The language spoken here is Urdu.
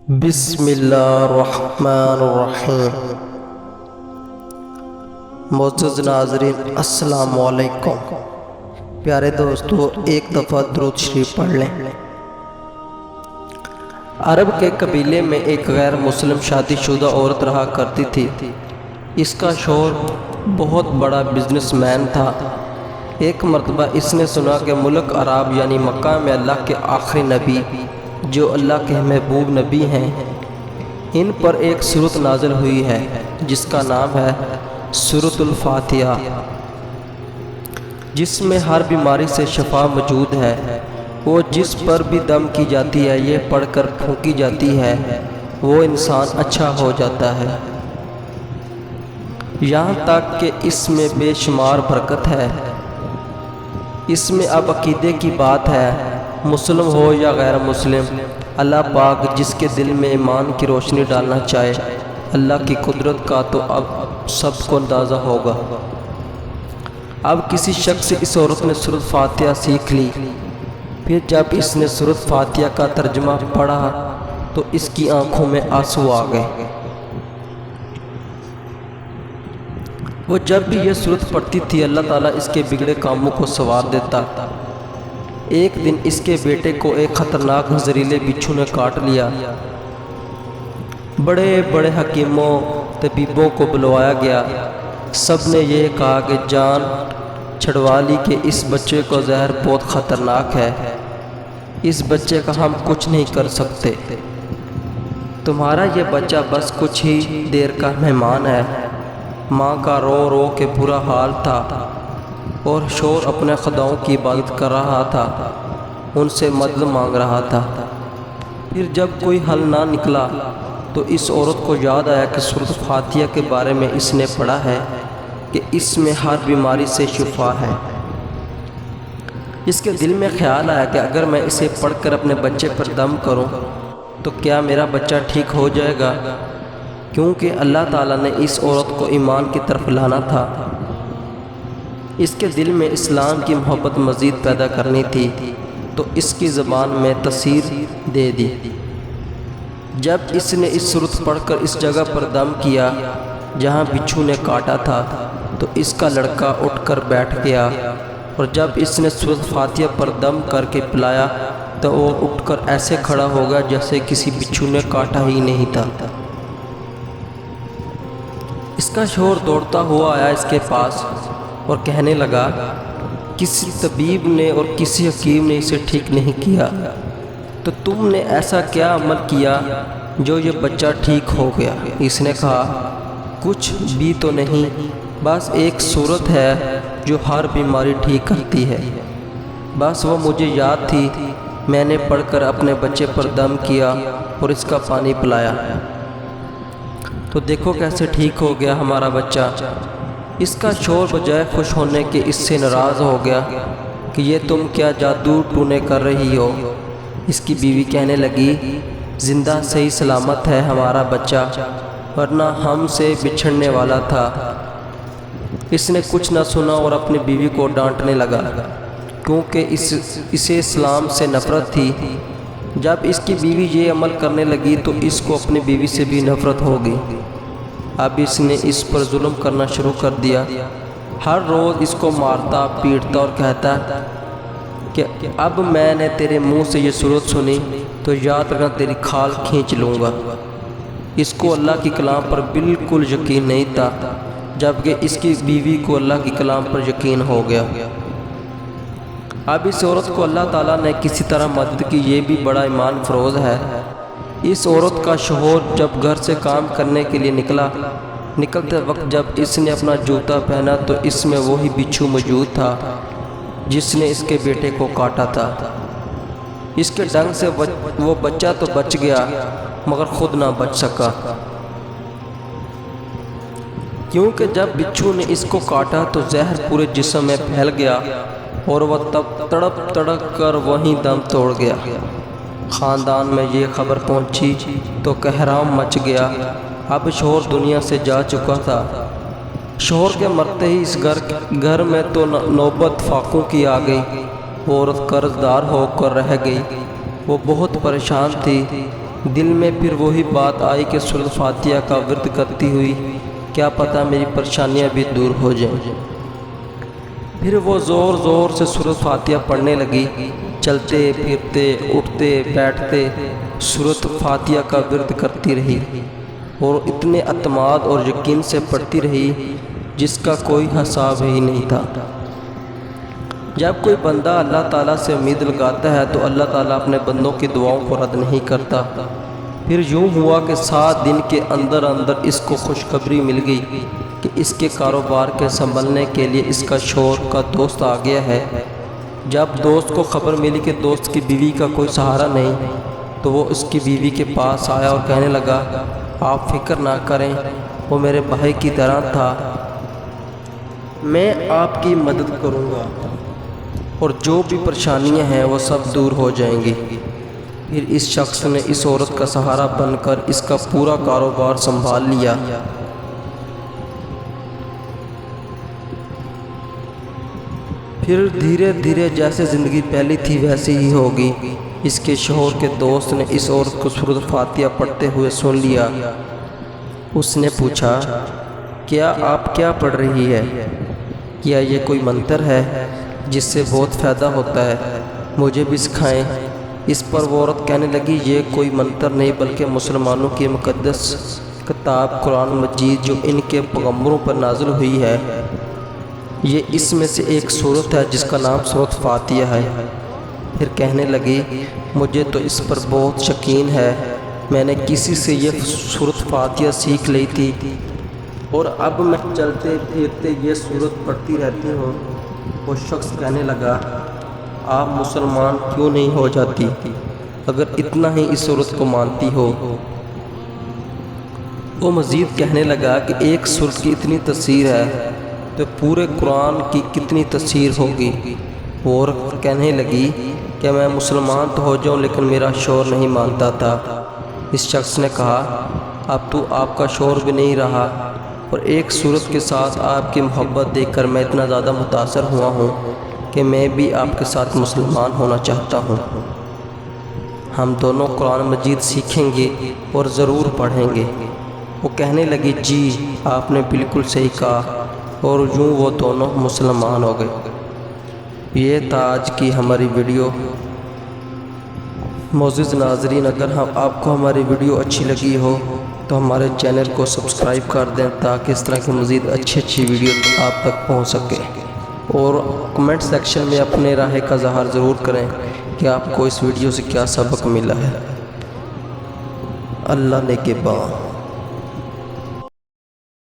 بسم اللہ الرحمن الرحیم۔ معزز ناظرین السلام علیکم۔ پیارے دوستو، ایک دفعہ درود شریف پڑھ لیں۔ عرب کے قبیلے میں ایک غیر مسلم شادی شدہ عورت رہا کرتی تھی۔ اس کا شوہر بہت بڑا بزنس مین تھا۔ ایک مرتبہ اس نے سنا کہ ملک عرب یعنی مکہ میں اللہ کے آخری نبی جو اللہ کے محبوب نبی ہیں، ان پر ایک سورت نازل ہوئی ہے جس کا نام ہے سورۃ الفاتحہ، جس میں ہر بیماری سے شفا موجود ہے۔ وہ جس پر بھی دم کی جاتی ہے، یہ پڑھ کر پھونکی جاتی ہے، وہ انسان اچھا ہو جاتا ہے۔ یہاں تک کہ اس میں بے شمار برکت ہے۔ اس میں اب عقیدے کی بات ہے، مسلم ہو یا غیر مسلم، اللہ پاک جس کے دل میں ایمان کی روشنی ڈالنا چاہے، اللہ کی قدرت کا تو اب سب کو اندازہ ہوگا۔ اب کسی شخص سے اس عورت نے سورۃ فاتحہ سیکھ لی۔ پھر جب اس نے سورۃ فاتحہ کا ترجمہ پڑھا تو اس کی آنکھوں میں آنسو آ گئے۔ وہ جب بھی یہ سورت پڑھتی تھی، اللہ تعالیٰ اس کے بگڑے کاموں کو سنوار دیتا۔ ایک دن اس کے بیٹے کو ایک خطرناک زہریلے بچھو نے کاٹ لیا۔ بڑے بڑے حکیموں طبیبوں کو بلوایا گیا۔ سب نے یہ کہا کہ جان چھڑوا لی کہ اس بچے کو زہر بہت خطرناک ہے، اس بچے کا ہم کچھ نہیں کر سکتے، تمہارا یہ بچہ بس کچھ ہی دیر کا مہمان ہے۔ ماں کا رو رو کے برا حال تھا اور شوہر اپنے خداؤں کی عبادت کر رہا تھا، ان سے مدد مانگ رہا تھا۔ پھر جب کوئی حل نہ نکلا تو اس عورت کو یاد آیا کہ سورۃ فاتحہ کے بارے میں اس نے پڑھا ہے کہ اس میں ہر بیماری سے شفا ہے۔ اس کے دل میں خیال آیا کہ اگر میں اسے پڑھ کر اپنے بچے پر دم کروں تو کیا میرا بچہ ٹھیک ہو جائے گا؟ کیونکہ اللہ تعالیٰ نے اس عورت کو ایمان کی طرف لانا تھا۔ اس کے دل میں اسلام کی محبت مزید پیدا کرنی تھی تو اس کی زبان میں تاثیر دے دی۔ جب اس نے اس سورت پڑھ کر اس جگہ پر دم کیا جہاں بچھو نے کاٹا تھا تو اس کا لڑکا اٹھ کر بیٹھ گیا، اور جب اس نے سورۃ فاتحہ پر دم کر کے پلایا تو وہ اٹھ کر ایسے کھڑا ہوگا جیسے کسی بچھو نے کاٹا ہی نہیں تھا۔ اس کا شوہر دوڑتا ہوا آیا اس کے پاس اور کہنے لگا، کسی طبیب نے اور کسی حکیم نے اسے ٹھیک نہیں کیا، تو تم نے ایسا کیا عمل کیا جو یہ بچہ ٹھیک ہو گیا؟ اس نے کہا، کچھ بھی تو نہیں، بس ایک سورت ہے جو ہر بیماری ٹھیک کرتی ہے، بس وہ مجھے یاد تھی، میں نے پڑھ کر اپنے بچے پر دم کیا اور اس کا پانی پلایا، تو دیکھو کیسے ٹھیک ہو گیا ہمارا بچہ۔ اس کا شوہر بجائے خوش ہونے کے اس سے ناراض ہو گیا کہ یہ تم کیا جادو ٹونے کر رہی ہو۔ اس کی بیوی کہنے لگی، زندہ صحیح سلامت ہے ہمارا بچہ، ورنہ ہم سے بچھڑنے والا تھا۔ اس نے کچھ نہ سنا اور اپنی بیوی کو ڈانٹنے لگا کیونکہ اسے اسلام سے نفرت تھی۔ جب اس کی بیوی یہ عمل کرنے لگی تو اس کو اپنی بیوی سے بھی نفرت ہو گئی۔ اب اس نے اس پر ظلم کرنا شروع کر دیا، ہر روز اس کو مارتا پیٹتا اور کہتا کہ اب میں نے تیرے منہ سے یہ سورت سنی تو یاد رکھنا تیری کھال کھینچ لوں گا۔ اس کو اللہ کی کلام پر بالکل یقین نہیں تھا، جبکہ اس کی بیوی کو اللہ کی کلام پر یقین ہو گیا۔ اب اس عورت کو اللہ تعالیٰ نے کسی طرح مدد کی، یہ بھی بڑا ایمان فروز ہے۔ اس عورت کا شوہر جب گھر سے کام کرنے کے لیے نکلتے وقت جب اس نے اپنا جوتا پہنا تو اس میں وہی بچھو موجود تھا جس نے اس کے بیٹے کو کاٹا تھا۔ اس کے ڈنگ سے وہ بچہ تو بچ گیا مگر خود نہ بچ سکا، کیونکہ جب بچھو نے اس کو کاٹا تو زہر پورے جسم میں پھیل گیا اور وہ تب تڑپ کر وہیں دم توڑ گیا۔ خاندان میں یہ خبر پہنچی تو قہرام مچ گیا۔ اب شوہر دنیا سے جا چکا تھا۔ شوہر کے مرتے ہی اس گھر میں تو نوبت فاقوں کی آ گئی۔ وہ عورت قرض دار ہو کر رہ گئی۔ وہ بہت پریشان تھی، دل میں پھر وہی بات آئی کہ سورۃ فاتحہ کا ورد کرتی ہوئی کیا پتہ میری پریشانیاں بھی دور ہو جائیں۔ پھر وہ زور زور سے سورۃ فاتحہ پڑھنے لگی، چلتے پھرتے اٹھتے بیٹھتے سورۃ فاتحہ کا ورد کرتی رہی اور اتنے اعتماد اور یقین سے پڑھتی رہی جس کا کوئی حساب ہی نہیں تھا۔ جب کوئی بندہ اللہ تعالیٰ سے امید لگاتا ہے تو اللہ تعالیٰ اپنے بندوں کی دعاؤں کو رد نہیں کرتا۔ پھر یوں ہوا کہ 7 دن کے اندر اس کو خوشخبری مل گئی کہ اس کے کاروبار کے سنبھلنے کے لیے اس کا شوہر کا دوست آ گیا ہے۔ جب دوست کو خبر ملی کہ دوست کی بیوی کا کوئی سہارا نہیں تو وہ اس کی بیوی کے پاس آیا اور کہنے لگا آپ فکر نہ کریں، وہ میرے بھائی کی طرح تھا، میں آپ کی مدد کروں گا اور جو بھی پریشانیاں ہیں وہ سب دور ہو جائیں گی۔ پھر اس شخص نے اس عورت کا سہارا بن کر اس کا پورا کاروبار سنبھال لیا۔ پھر دھیرے دھیرے جیسے زندگی پہلی تھی ویسی ہی ہوگی۔ اس کے شوہر کے دوست نے اس عورت کو سورۃ فاتحہ پڑھتے ہوئے سن لیا۔ اس نے پوچھا کیا آپ کیا پڑھ رہی ہے؟ کیا یہ کوئی منتر ہے جس سے بہت فائدہ ہوتا ہے؟ مجھے بھی سکھائیں۔ اس پر وہ عورت کہنے لگی یہ کوئی منتر نہیں بلکہ مسلمانوں کی مقدس کتاب قرآن مجید جو ان کے پیغمبروں پر نازل ہوئی ہے، یہ اس میں سے ایک سورت ہے جس کا نام سورۃ فاتحہ ہے۔ پھر کہنے لگی مجھے تو اس پر بہت یقین ہے، میں نے کسی سے یہ سورۃ فاتحہ سیکھ لی تھی اور اب میں چلتے پھرتے یہ سورت پڑھتی رہتی ہوں۔ وہ شخص کہنے لگا آپ مسلمان کیوں نہیں ہو جاتی اگر اتنا ہی اس سورت کو مانتی ہو؟ وہ مزید کہنے لگا کہ ایک سورت کی اتنی تاثیر ہے تو پورے قرآن کی کتنی تاثیر ہوگی۔ وہ عورت کہنے لگی کہ میں مسلمان تو ہو جاؤں لیکن میرا شوہر نہیں مانتا تھا۔ اس شخص نے کہا اب تو آپ کا شوہر بھی نہیں رہا اور ایک سورت کے ساتھ آپ کی محبت دیکھ کر میں اتنا زیادہ متاثر ہوا ہوں کہ میں بھی آپ کے ساتھ مسلمان ہونا چاہتا ہوں۔ ہم دونوں قرآن مجید سیکھیں گے اور ضرور پڑھیں گے۔ وہ کہنے لگی جی آپ نے بالکل صحیح کہا، اور یوں وہ دونوں مسلمان ہو گئے۔ یہ تھا آج کی ہماری ویڈیو۔ معزز ناظرین، اگر آپ کو ہماری ویڈیو اچھی لگی ہو تو ہمارے چینل کو سبسکرائب کر دیں تاکہ اس طرح کی مزید اچھی ویڈیو آپ تک پہنچ سکے، اور کمنٹ سیکشن میں اپنے رائے کا اظہار ضرور کریں کہ آپ کو اس ویڈیو سے کیا سبق ملا ہے۔ اللہ نے کے بعد